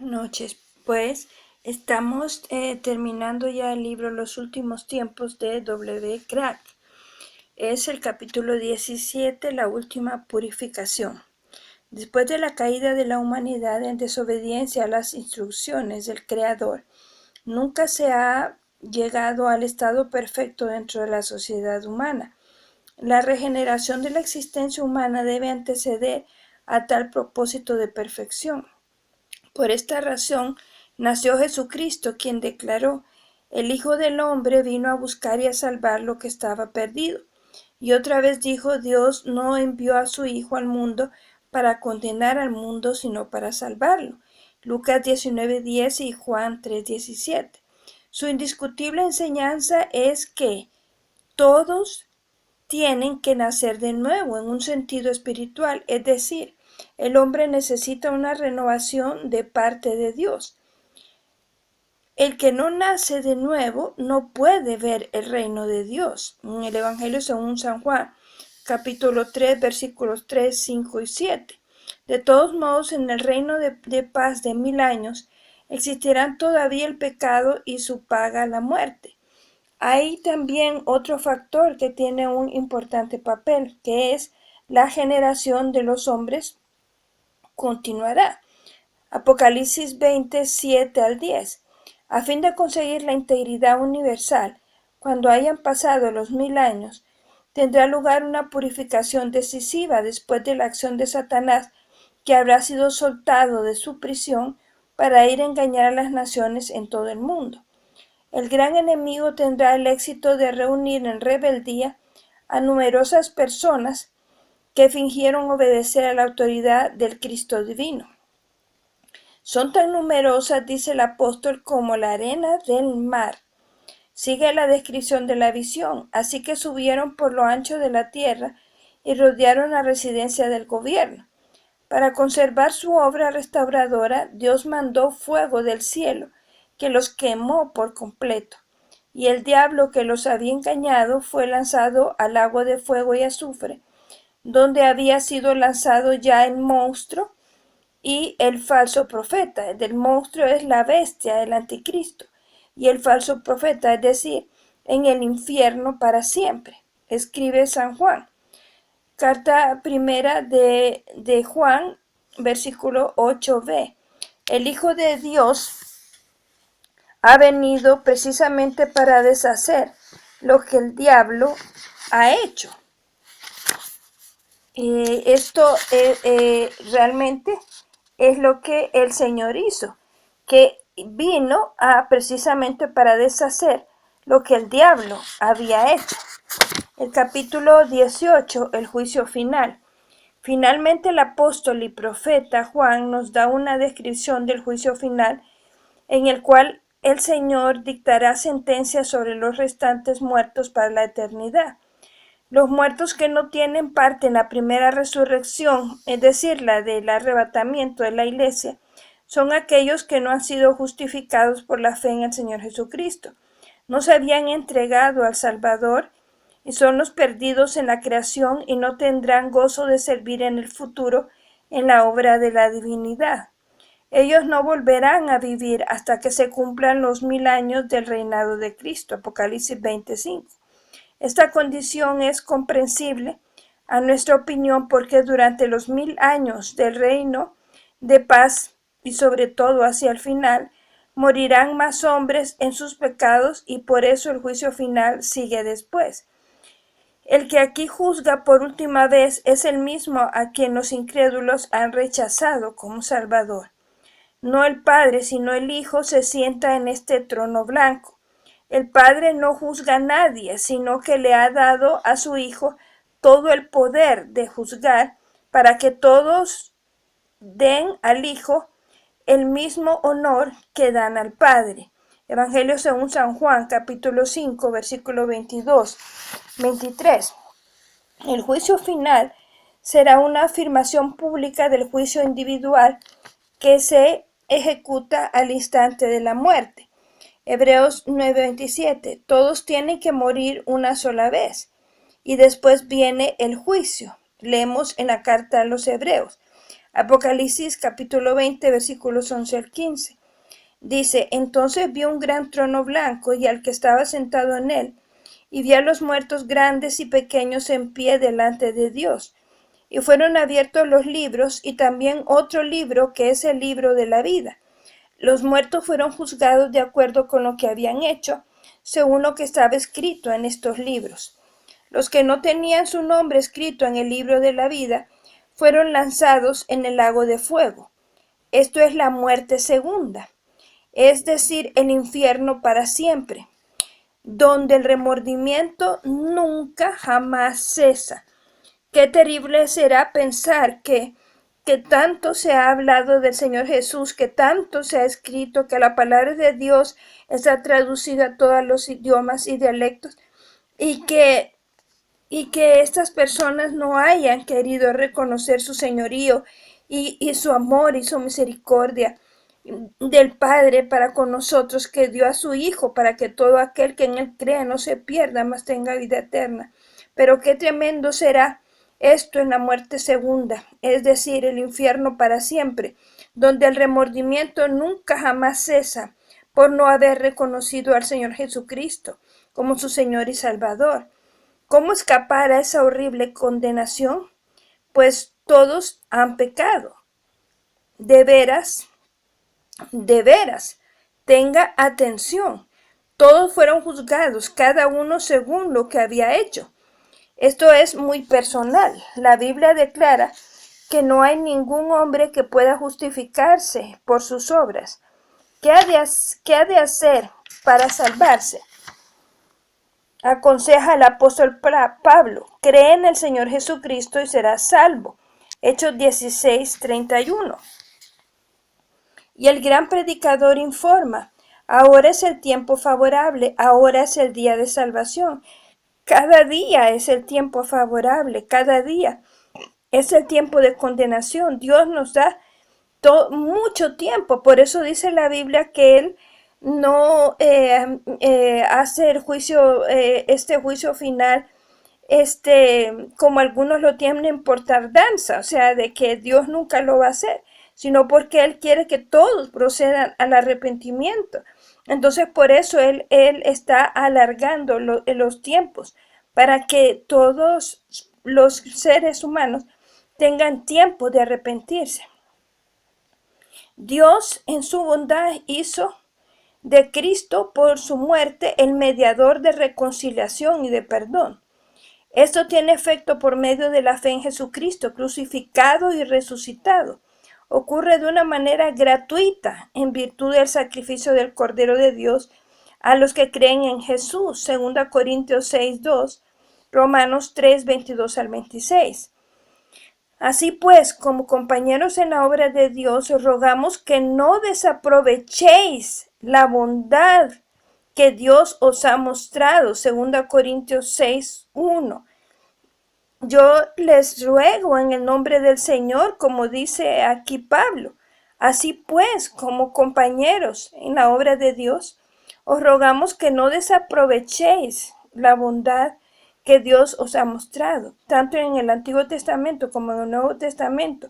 Noches, pues estamos terminando ya el libro Los últimos tiempos de W. Crack. Es el capítulo 17, la última purificación. Después de la caída de la humanidad en desobediencia a las instrucciones del Creador, nunca se ha llegado al estado perfecto dentro de la sociedad humana. La regeneración de la existencia humana debe anteceder a tal propósito de perfección. Por esta razón nació Jesucristo, quien declaró: el Hijo del Hombre vino a buscar y a salvar lo que estaba perdido. Y otra vez dijo: Dios no envió a su Hijo al mundo para condenar al mundo, sino para salvarlo. Lucas 19:10 y Juan 3:17. Su indiscutible enseñanza es que todos tienen que nacer de nuevo en un sentido espiritual, es decir, el hombre necesita una renovación de parte de Dios. El que no nace de nuevo no puede ver el reino de Dios. En el Evangelio según San Juan, capítulo 3, versículos 3, 5 y 7. De todos modos, en el reino de paz de 1000 años, existirán todavía el pecado y su paga, la muerte. Hay también otro factor que tiene un importante papel, que es la generación de los hombres continuará. Apocalipsis 27 al 10. A fin de conseguir la integridad universal, cuando hayan pasado los 1000 años, tendrá lugar una purificación decisiva después de la acción de Satanás, que habrá sido soltado de su prisión para ir a engañar a las naciones en todo el mundo. El gran enemigo tendrá el éxito de reunir en rebeldía a numerosas personas que fingieron obedecer a la autoridad del Cristo divino. Son tan numerosas, dice el apóstol, como la arena del mar. Sigue la descripción de la visión. Así que subieron por lo ancho de la tierra y rodearon la residencia del gobierno. Para conservar su obra restauradora, Dios mandó fuego del cielo, que los quemó por completo. Y el diablo que los había engañado fue lanzado al lago de fuego y azufre, donde había sido lanzado ya el monstruo y el falso profeta. El del monstruo es la bestia, el anticristo, y el falso profeta, es decir, en el infierno para siempre. Escribe San Juan. Carta primera de Juan, versículo 8b. El Hijo de Dios ha venido precisamente para deshacer lo que el diablo ha hecho. Esto realmente es lo que el Señor hizo, que vino precisamente para deshacer lo que el diablo había hecho. El capítulo 18, el juicio final. Finalmente el apóstol y profeta Juan nos da una descripción del juicio final, en el cual el Señor dictará sentencia sobre los restantes muertos para la eternidad. Los muertos que no tienen parte en la primera resurrección, es decir, la del arrebatamiento de la iglesia, son aquellos que no han sido justificados por la fe en el Señor Jesucristo. No se habían entregado al Salvador y son los perdidos en la creación y no tendrán gozo de servir en el futuro en la obra de la divinidad. Ellos no volverán a vivir hasta que se cumplan los 1000 años del reinado de Cristo. Apocalipsis 25. Esta condición es comprensible, a nuestra opinión, porque durante los 1000 años del reino de paz y sobre todo hacia el final, morirán más hombres en sus pecados y por eso el juicio final sigue después. El que aquí juzga por última vez es el mismo a quien los incrédulos han rechazado como Salvador. No el Padre, sino el Hijo se sienta en este trono blanco. El Padre no juzga a nadie, sino que le ha dado a su Hijo todo el poder de juzgar, para que todos den al Hijo el mismo honor que dan al Padre. Evangelio según San Juan, capítulo 5, versículo 22, 23. El juicio final será una afirmación pública del juicio individual que se ejecuta al instante de la muerte. Hebreos 9:27. Todos tienen que morir una sola vez y después viene el juicio. Leemos en la carta a los Hebreos. Apocalipsis capítulo 20, versículos 11 al 15. Dice, entonces vi un gran trono blanco y al que estaba sentado en él, y vi a los muertos grandes y pequeños en pie delante de Dios. Y fueron abiertos los libros y también otro libro que es el libro de la vida. Los muertos fueron juzgados de acuerdo con lo que habían hecho, según lo que estaba escrito en estos libros. Los que no tenían su nombre escrito en el libro de la vida fueron lanzados en el lago de fuego. Esto es la muerte segunda, es decir, el infierno para siempre, donde el remordimiento nunca jamás cesa. Qué terrible será pensar que tanto se ha hablado del Señor Jesús, que tanto se ha escrito, que la palabra de Dios está traducida a todos los idiomas y dialectos, y que estas personas no hayan querido reconocer su señorío y su amor y su misericordia del Padre para con nosotros, que dio a su Hijo para que todo aquel que en él crea no se pierda, mas tenga vida eterna. Pero qué tremendo será esto en la muerte segunda, es decir, el infierno para siempre, donde el remordimiento nunca jamás cesa por no haber reconocido al Señor Jesucristo como su Señor y Salvador. ¿Cómo escapar a esa horrible condenación? Pues todos han pecado. De veras, tenga atención. Todos fueron juzgados, cada uno según lo que había hecho. Esto es muy personal. La Biblia declara que no hay ningún hombre que pueda justificarse por sus obras. ¿Qué ha de hacer para salvarse? Aconseja el apóstol Pablo, cree en el Señor Jesucristo y serás salvo. Hechos 16:31. Y el gran predicador informa, ahora es el tiempo favorable, ahora es el día de salvación. Cada día es el tiempo favorable, cada día es el tiempo de condenación. Dios nos da mucho tiempo, por eso dice la Biblia que Él no hace el juicio, este juicio final, como algunos lo tienen por tardanza, o sea, de que Dios nunca lo va a hacer, sino porque Él quiere que todos procedan al arrepentimiento. Entonces, por eso Él está alargando los tiempos, para que todos los seres humanos tengan tiempo de arrepentirse. Dios en su bondad hizo de Cristo por su muerte el mediador de reconciliación y de perdón. Esto tiene efecto por medio de la fe en Jesucristo, crucificado y resucitado. Ocurre de una manera gratuita en virtud del sacrificio del Cordero de Dios a los que creen en Jesús. 2 Corintios 6:2, Romanos 3:22 al 26. Así pues, como compañeros en la obra de Dios, os rogamos que no desaprovechéis la bondad que Dios os ha mostrado. 2 Corintios 6:1. Yo les ruego en el nombre del Señor, como dice aquí Pablo. Así pues, como compañeros en la obra de Dios, os rogamos que no desaprovechéis la bondad que Dios os ha mostrado, tanto en el Antiguo Testamento como en el Nuevo Testamento.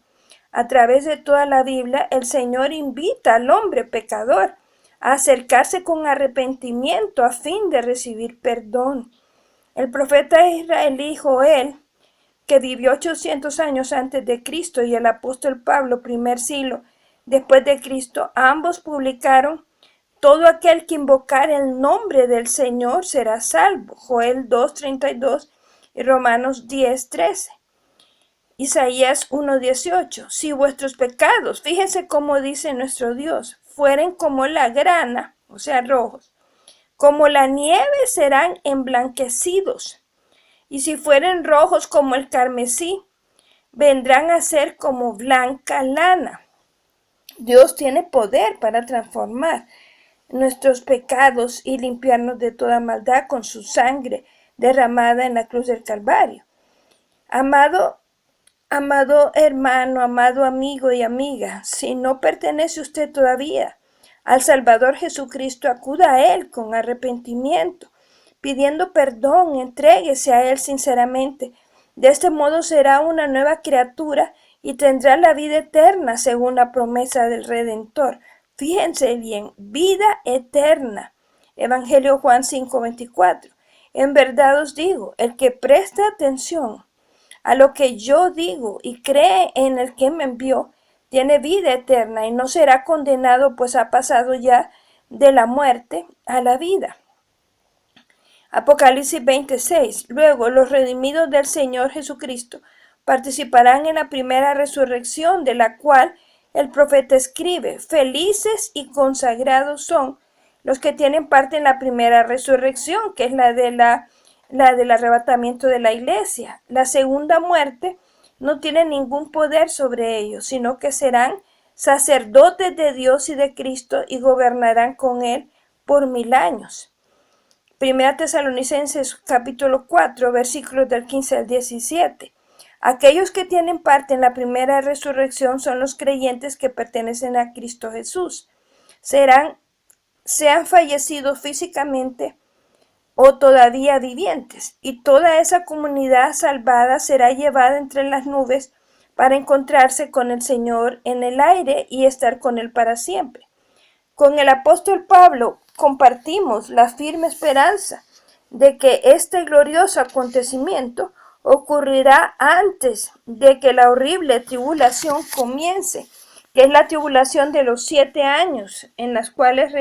A través de toda la Biblia, el Señor invita al hombre pecador a acercarse con arrepentimiento a fin de recibir perdón. El profeta israelí Joel, que vivió 800 años antes de Cristo, y el apóstol Pablo, primer siglo después de Cristo, ambos publicaron: todo aquel que invocar el nombre del Señor será salvo. Joel 2:32 y Romanos 10:13. Isaías 1:18. Si vuestros pecados, fíjense cómo dice nuestro Dios, fueren como la grana, o sea, rojos, como la nieve serán emblanquecidos. Y si fueren rojos como el carmesí, vendrán a ser como blanca lana. Dios tiene poder para transformar nuestros pecados y limpiarnos de toda maldad con su sangre derramada en la cruz del Calvario. Amado hermano, amado amigo y amiga, si no pertenece usted todavía al Salvador Jesucristo, acuda a Él con arrepentimiento, pidiendo perdón, entréguese a Él sinceramente. De este modo será una nueva criatura y tendrá la vida eterna según la promesa del Redentor. Fíjense bien, vida eterna. Evangelio Juan 5:24. En verdad os digo, el que presta atención a lo que yo digo y cree en el que me envió, tiene vida eterna y no será condenado, pues ha pasado ya de la muerte a la vida. Apocalipsis 26. Luego, los redimidos del Señor Jesucristo participarán en la primera resurrección, de la cual el profeta escribe: felices y consagrados son los que tienen parte en la primera resurrección, que es la del arrebatamiento de la iglesia. La segunda muerte no tiene ningún poder sobre ellos, sino que serán sacerdotes de Dios y de Cristo y gobernarán con él por 1000 años. Primera Tesalonicenses capítulo 4, versículos del 15 al 17. Aquellos que tienen parte en la primera resurrección son los creyentes que pertenecen a Cristo Jesús. Sean fallecidos físicamente o todavía vivientes, y toda esa comunidad salvada será llevada entre las nubes para encontrarse con el Señor en el aire y estar con él para siempre. Con el apóstol Pablo compartimos la firme esperanza de que este glorioso acontecimiento ocurrirá antes de que la horrible tribulación comience, que es la tribulación de los 7 años, en las cuales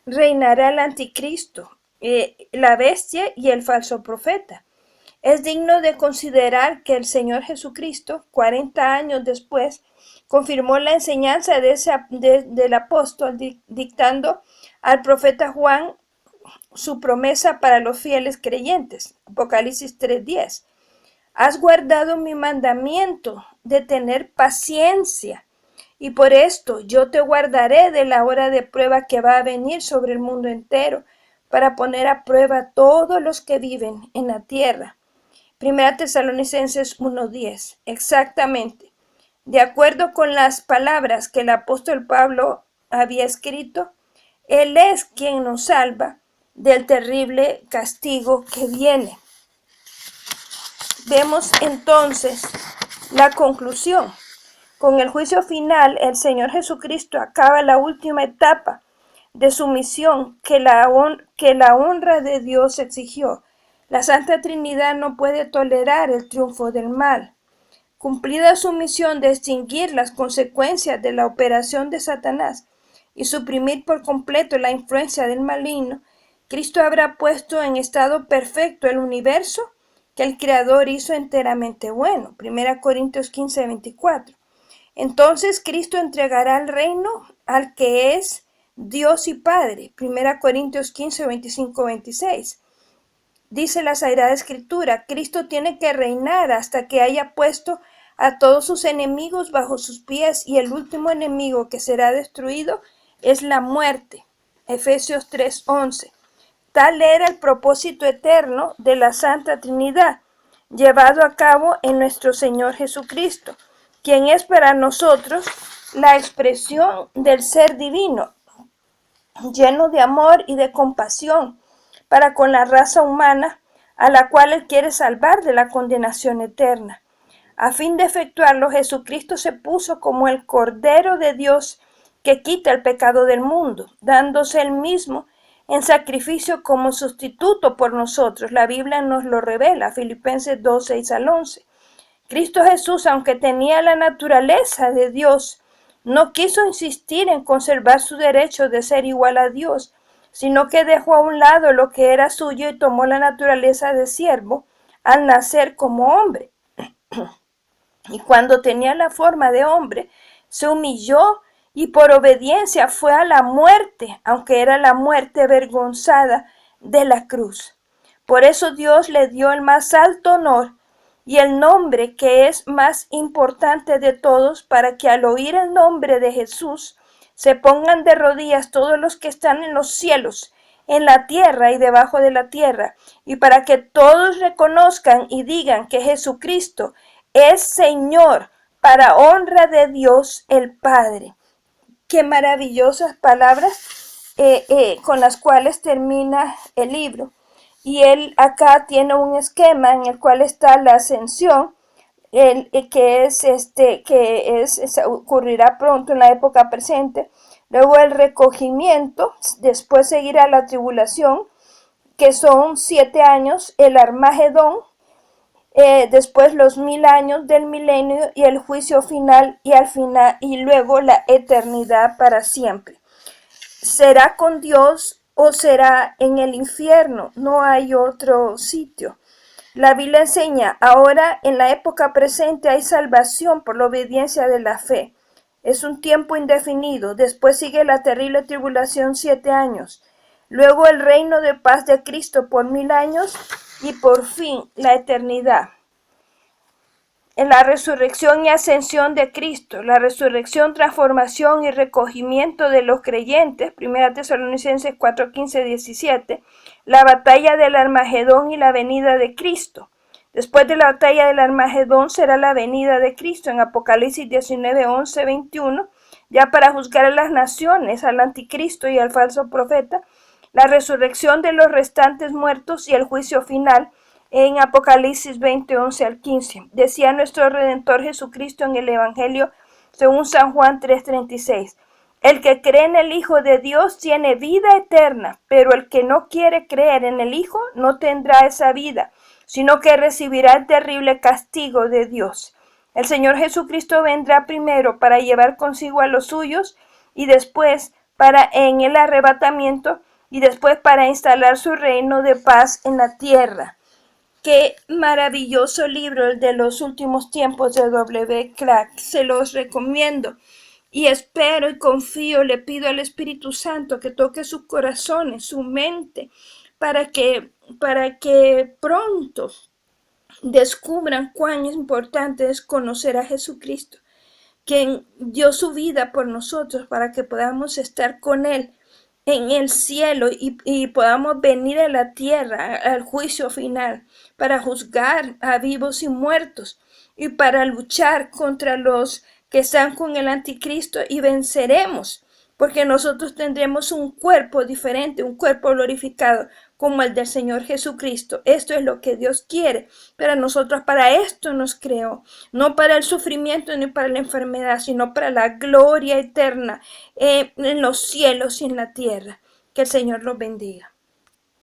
reinará el anticristo, la bestia y el falso profeta. Es digno de considerar que el Señor Jesucristo, 40 años después, confirmó la enseñanza del apóstol, dictando al profeta Juan su promesa para los fieles creyentes. Apocalipsis 3:10. Has guardado mi mandamiento de tener paciencia, y por esto yo te guardaré de la hora de prueba que va a venir sobre el mundo entero, para poner a prueba a todos los que viven en la tierra. Primera Tesalonicenses 1:10. Exactamente. De acuerdo con las palabras que el apóstol Pablo había escrito, Él es quien nos salva del terrible castigo que viene. Vemos entonces la conclusión. Con el juicio final, el Señor Jesucristo acaba la última etapa de su misión que la honra de Dios exigió. La Santa Trinidad no puede tolerar el triunfo del mal. Cumplida su misión de extinguir las consecuencias de la operación de Satanás y suprimir por completo la influencia del maligno, Cristo habrá puesto en estado perfecto el universo que el Creador hizo enteramente bueno. 1 Corintios 15:24. Entonces Cristo entregará el reino al que es Dios y Padre. 1 Corintios 15:25-26. Dice la Sagrada Escritura: Cristo tiene que reinar hasta que haya puesto a todos sus enemigos bajo sus pies, y el último enemigo que será destruido es la muerte. Efesios 3:11. Tal era el propósito eterno de la Santa Trinidad, llevado a cabo en nuestro Señor Jesucristo, quien es para nosotros la expresión del ser divino, lleno de amor y de compasión para con la raza humana, a la cual Él quiere salvar de la condenación eterna. A fin de efectuarlo, Jesucristo se puso como el Cordero de Dios que quita el pecado del mundo, dándose Él mismo en sacrificio como sustituto por nosotros. La Biblia nos lo revela, Filipenses 2:6-11. Cristo Jesús, aunque tenía la naturaleza de Dios, no quiso insistir en conservar su derecho de ser igual a Dios, sino que dejó a un lado lo que era suyo y tomó la naturaleza de siervo al nacer como hombre. Y cuando tenía la forma de hombre, se humilló y por obediencia fue a la muerte, aunque era la muerte vergonzada de la cruz. Por eso Dios le dio el más alto honor y el nombre que es más importante de todos, para que al oír el nombre de Jesús se pongan de rodillas todos los que están en los cielos, en la tierra y debajo de la tierra, y para que todos reconozcan y digan que Jesucristo es Señor, para honra de Dios el Padre. Qué maravillosas palabras con las cuales termina el libro. Y él acá tiene un esquema en el cual está la ascensión, ocurrirá pronto en la época presente. Luego el recogimiento, después seguirá la tribulación, que son 7 años, el Armagedón, después los 1000 años del milenio y el juicio final y luego la eternidad para siempre. ¿Será con Dios o será en el infierno? No hay otro sitio. La Biblia enseña, ahora en la época presente hay salvación por la obediencia de la fe. Es un tiempo indefinido. Después sigue la terrible tribulación 7 años. Luego el reino de paz de Cristo por 1000 años y por fin la eternidad. En la resurrección y ascensión de Cristo, la resurrección, transformación y recogimiento de los creyentes, 1 Tesalonicenses 4, 15, 17, la batalla del Armagedón y la venida de Cristo. Después de la batalla del Armagedón será la venida de Cristo en Apocalipsis 19, 11, 21, ya para juzgar a las naciones, al anticristo y al falso profeta, la resurrección de los restantes muertos y el juicio final, en Apocalipsis 20, 11 al 15. Decía nuestro Redentor Jesucristo en el Evangelio según San Juan 3:36. El que cree en el Hijo de Dios tiene vida eterna, pero el que no quiere creer en el Hijo no tendrá esa vida, sino que recibirá el terrible castigo de Dios. El Señor Jesucristo vendrá primero para llevar consigo a los suyos y después en el arrebatamiento y después para instalar su reino de paz en la tierra. Qué maravilloso libro el de los últimos tiempos de W. Clark. Se los recomiendo. Y espero y confío, le pido al Espíritu Santo que toque sus corazones, su mente, para que pronto descubran cuán importante es conocer a Jesucristo, quien dio su vida por nosotros para que podamos estar con Él en el cielo y podamos venir a la tierra al juicio final para juzgar a vivos y muertos y para luchar contra los que están con el anticristo y venceremos, porque nosotros tendremos un cuerpo diferente, un cuerpo glorificado como el del Señor Jesucristo. Esto es lo que Dios quiere para nosotros. Para esto nos creó, no para el sufrimiento ni para la enfermedad, sino para la gloria eterna en los cielos y en la tierra. Que el Señor los bendiga.